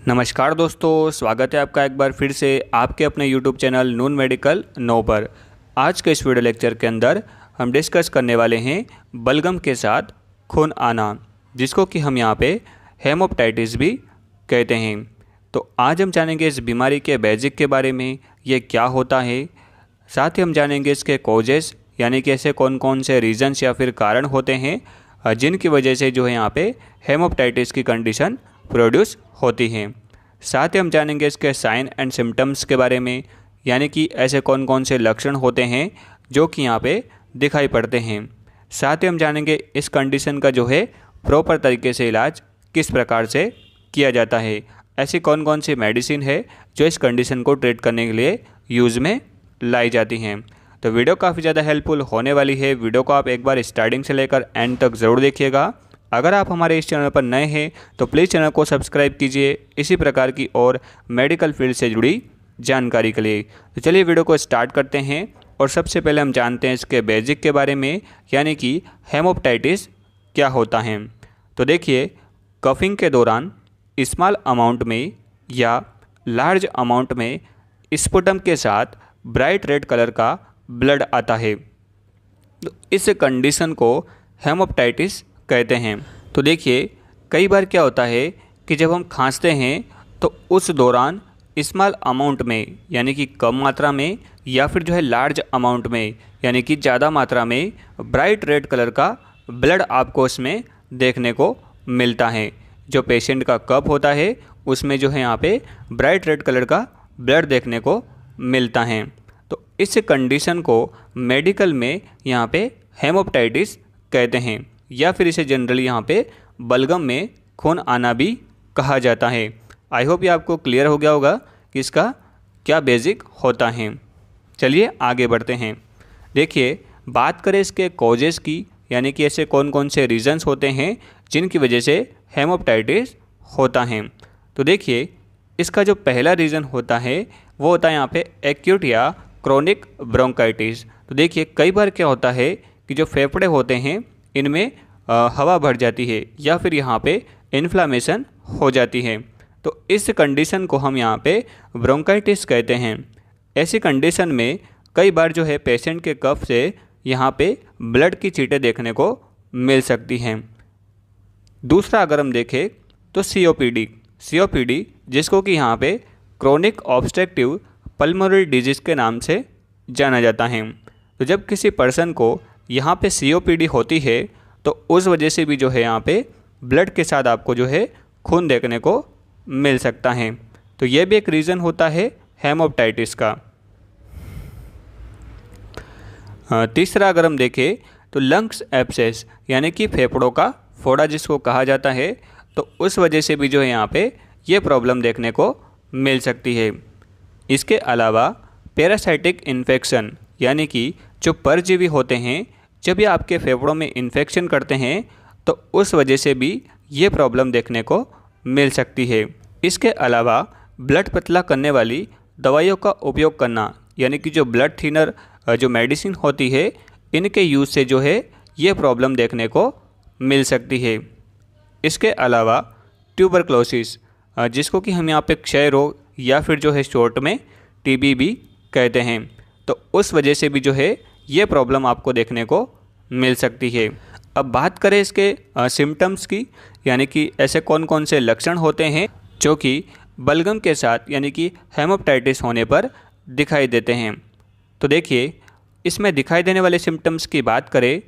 नमस्कार दोस्तों, स्वागत है आपका एक बार फिर से आपके अपने YouTube चैनल नून मेडिकल 9 पर। आज के इस वीडियो लेक्चर के अंदर हम डिस्कस करने वाले हैं बलगम के साथ खून आना, जिसको कि हम यहाँ पे हेमोपेटाइटिस भी कहते हैं। तो आज हम जानेंगे इस बीमारी के बेसिक के बारे में, ये क्या होता है। साथ ही हम जानेंगे इसके कॉजेस, यानी कि ऐसे कौन कौन से रीजन्स या फिर कारण होते हैं जिनकी वजह से जो है यहाँ पे हेमोपेटाइटिस की कंडीशन प्रोड्यूस होती हैं। साथ ही हम जानेंगे इसके साइन एंड सिम्टम्स के बारे में, यानी कि ऐसे कौन कौन से लक्षण होते हैं जो कि यहाँ पे दिखाई पड़ते हैं। साथ ही हम जानेंगे इस कंडीशन का जो है प्रॉपर तरीके से इलाज किस प्रकार से किया जाता है। ऐसी कौन कौन सी मेडिसिन है जो इस कंडीशन को ट्रीट करने के लिए यूज़ में लाई जाती हैं। तो वीडियो काफ़ी ज़्यादा हेल्पफुल होने वाली है। वीडियो को आप एक बार स्टार्टिंग से लेकर एंड तक ज़रूर देखिएगा। अगर आप हमारे इस चैनल पर नए हैं तो प्लीज़ चैनल को सब्सक्राइब कीजिए इसी प्रकार की और मेडिकल फील्ड से जुड़ी जानकारी के लिए। तो चलिए वीडियो को स्टार्ट करते हैं और सबसे पहले हम जानते हैं इसके बेसिक के बारे में, यानी कि हेमोपेटाइटिस क्या होता है। तो देखिए, कफिंग के दौरान स्मॉल अमाउंट में या लार्ज अमाउंट में स्पुटम के साथ ब्राइट रेड कलर का ब्लड आता है। तो इस कंडीशन को हेमोपेटाइटिस कहते हैं। तो देखिए, कई बार क्या होता है कि जब हम खांसते हैं तो उस दौरान स्मॉल अमाउंट में, यानी कि कम मात्रा में, या फिर जो है लार्ज अमाउंट में, यानी कि ज़्यादा मात्रा में ब्राइट रेड कलर का ब्लड आपको उसमें देखने को मिलता है। जो पेशेंट का कप होता है उसमें जो है यहाँ पे ब्राइट रेड कलर का ब्लड देखने को मिलता है। तो इस कंडीशन को मेडिकल में यहाँ पे हेमोपेटाइटिस कहते हैं, या फिर इसे जनरली यहाँ पे बलगम में खून आना भी कहा जाता है। आई होप ये आपको क्लियर हो गया होगा कि इसका क्या बेसिक होता है। चलिए आगे बढ़ते हैं। देखिए, बात करें इसके कॉजेज़ की, यानी कि ऐसे कौन कौन से रीजंस होते हैं जिनकी वजह से हेमोपेटाइटिस होता है। तो देखिए, इसका जो पहला रीज़न होता है वो होता है यहाँ पे एक्यूट या क्रोनिक ब्रोंकाइटिस। तो देखिए, कई बार क्या होता है कि जो फेफड़े होते हैं इनमें हवा भर जाती है या फिर यहाँ पे इन्फ्लामेशन हो जाती है। तो इस कंडीशन को हम यहाँ पे ब्रोंकाइटिस कहते हैं। ऐसी कंडीशन में कई बार जो है पेशेंट के कफ से यहाँ पे ब्लड की छींटें देखने को मिल सकती हैं। दूसरा अगर हम देखें तो सीओपीडी जिसको कि यहाँ पे क्रोनिक ऑब्स्ट्रक्टिव पल्मोनरी डिजीज़ के नाम से जाना जाता है। तो जब किसी पर्सन को यहाँ पे सीओपीडी होती है तो उस वजह से भी जो है यहाँ पे ब्लड के साथ आपको जो है खून देखने को मिल सकता है। तो ये भी एक रीज़न होता है हेमोपेटाइटिस का। तीसरा अगर हम देखें तो लंग्स एब्सेस, यानी कि फेफड़ों का फोड़ा जिसको कहा जाता है, तो उस वजह से भी जो है यहाँ पे ये प्रॉब्लम देखने को मिल सकती है। इसके अलावा पैरासाइटिक इन्फेक्शन, यानी कि जो परजीवी होते हैं, जब ये आपके फेफड़ों में इन्फेक्शन करते हैं तो उस वजह से भी ये प्रॉब्लम देखने को मिल सकती है। इसके अलावा ब्लड पतला करने वाली दवाइयों का उपयोग करना, यानी कि जो ब्लड थिनर जो मेडिसिन होती है, इनके यूज़ से जो है ये प्रॉब्लम देखने को मिल सकती है। इसके अलावा ट्यूबरक्लोसिस, जिसको कि हम यहाँ पे क्षय रोग या फिर जो है शॉर्ट में टीबी भी कहते हैं, तो उस वजह से भी जो है ये प्रॉब्लम आपको देखने को मिल सकती है। अब बात करें इसके सिम्टम्स की, यानी कि ऐसे कौन कौन से लक्षण होते हैं जो कि बलगम के साथ, यानी कि हेमोपेटाइटिस होने पर दिखाई देते हैं। तो देखिए, इसमें दिखाई देने वाले सिम्टम्स की बात करें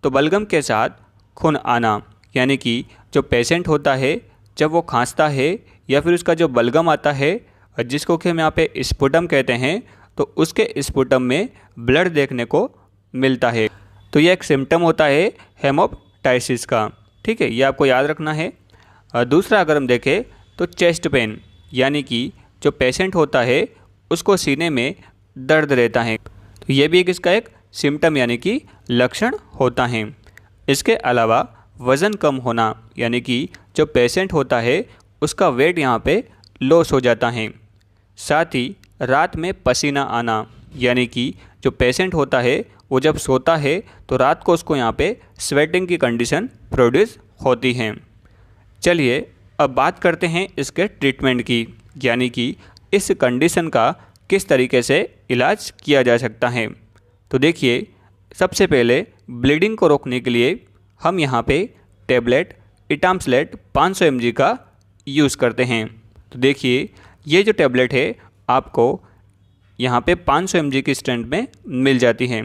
तो बलगम के साथ खून आना, यानी कि जो पेशेंट होता है जब वो खांसता है या फिर उसका जो बलगम आता है, जिसको कि हम यहाँ पे स्पुटम कहते हैं, तो उसके स्पुटम में ब्लड देखने को मिलता है। तो यह एक सिम्टम होता है हेमोपेटाइटिस का। ठीक है, ये आपको याद रखना है। दूसरा अगर हम देखें तो चेस्ट पेन, यानी कि जो पेशेंट होता है उसको सीने में दर्द रहता है, तो ये भी इसका एक सिम्टम यानी कि लक्षण होता है। इसके अलावा वज़न कम होना, यानी कि जो पेशेंट होता है उसका वेट यहाँ पे लॉस हो जाता है। साथ ही रात में पसीना आना, यानी कि जो पेशेंट होता है वो जब सोता है तो रात को उसको यहाँ पे स्वेटिंग की कंडीशन प्रोड्यूस होती है। चलिए अब बात करते हैं इसके ट्रीटमेंट की, यानी कि इस कंडीशन का किस तरीके से इलाज किया जा सकता है। तो देखिए, सबसे पहले ब्लीडिंग को रोकने के लिए हम यहाँ पे टेबलेट इटामसलेट 500 mg का यूज़ करते हैं। तो देखिए, ये जो टेबलेट है आपको यहाँ पे 500 mg की स्ट्रेंथ में मिल जाती है।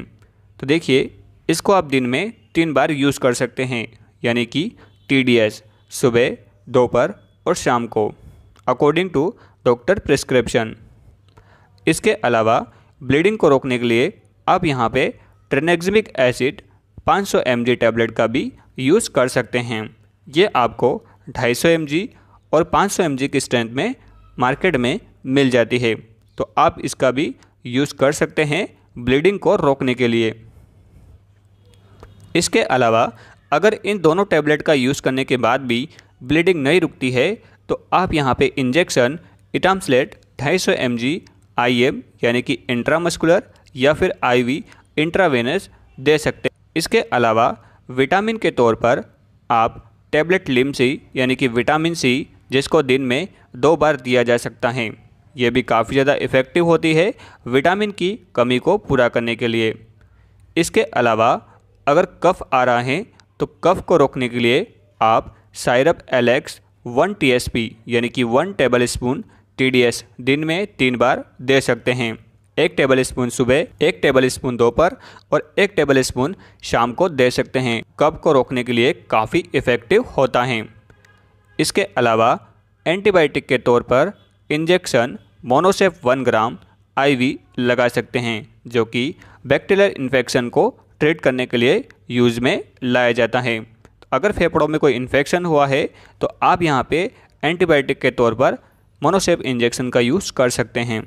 तो देखिए, इसको आप दिन में 3 बार यूज़ कर सकते हैं, यानी कि TDS सुबह, दोपहर और शाम को, अकॉर्डिंग टू डॉक्टर प्रिस्क्रिप्शन। इसके अलावा ब्लीडिंग को रोकने के लिए आप यहाँ पे ट्रेनेक्जिमिक एसिड 500 mg टैबलेट का भी यूज़ कर सकते हैं। ये आपको 250 mg और 500 mg की स्ट्रेंथ में मार्केट में मिल जाती है, तो आप इसका भी यूज़ कर सकते हैं ब्लीडिंग को रोकने के लिए। इसके अलावा अगर इन दोनों टैबलेट का यूज़ करने के बाद भी ब्लीडिंग नहीं रुकती है तो आप यहाँ पे इंजेक्शन इटामसलेट 250 mg IM यानी कि इंट्रामस्कुलर या फिर IV इंट्रावेनस दे सकते हैं। इसके अलावा विटामिन के तौर पर आप टैबलेट लिमसी यानी कि विटामिन C, जिसको दिन में 2 बार दिया जा सकता है, ये भी काफ़ी ज़्यादा इफ़ेक्टिव होती है विटामिन की कमी को पूरा करने के लिए। इसके अलावा अगर कफ़ आ रहा है तो कफ़ को रोकने के लिए आप साइरप LX 1 TSP यानी कि 1 टेबल स्पून TDS दिन में 3 बार दे सकते हैं। 1 टेबल स्पून सुबह, 1 टेबल स्पून दोपहर और 1 टेबल स्पून शाम को दे सकते हैं। कफ को रोकने के लिए काफ़ी इफ़ेक्टिव होता है। इसके अलावा एंटीबायोटिक के तौर पर इंजेक्शन मोनोसेफ 1 ग्राम IV लगा सकते हैं, जो कि बैक्टीरियल इन्फेक्शन को ट्रीट करने के लिए यूज़ में लाया जाता है। तो अगर फेफड़ों में कोई इन्फेक्शन हुआ है तो आप यहाँ पे एंटीबायोटिक के तौर पर मोनोसेफ इंजेक्शन का यूज़ कर सकते हैं।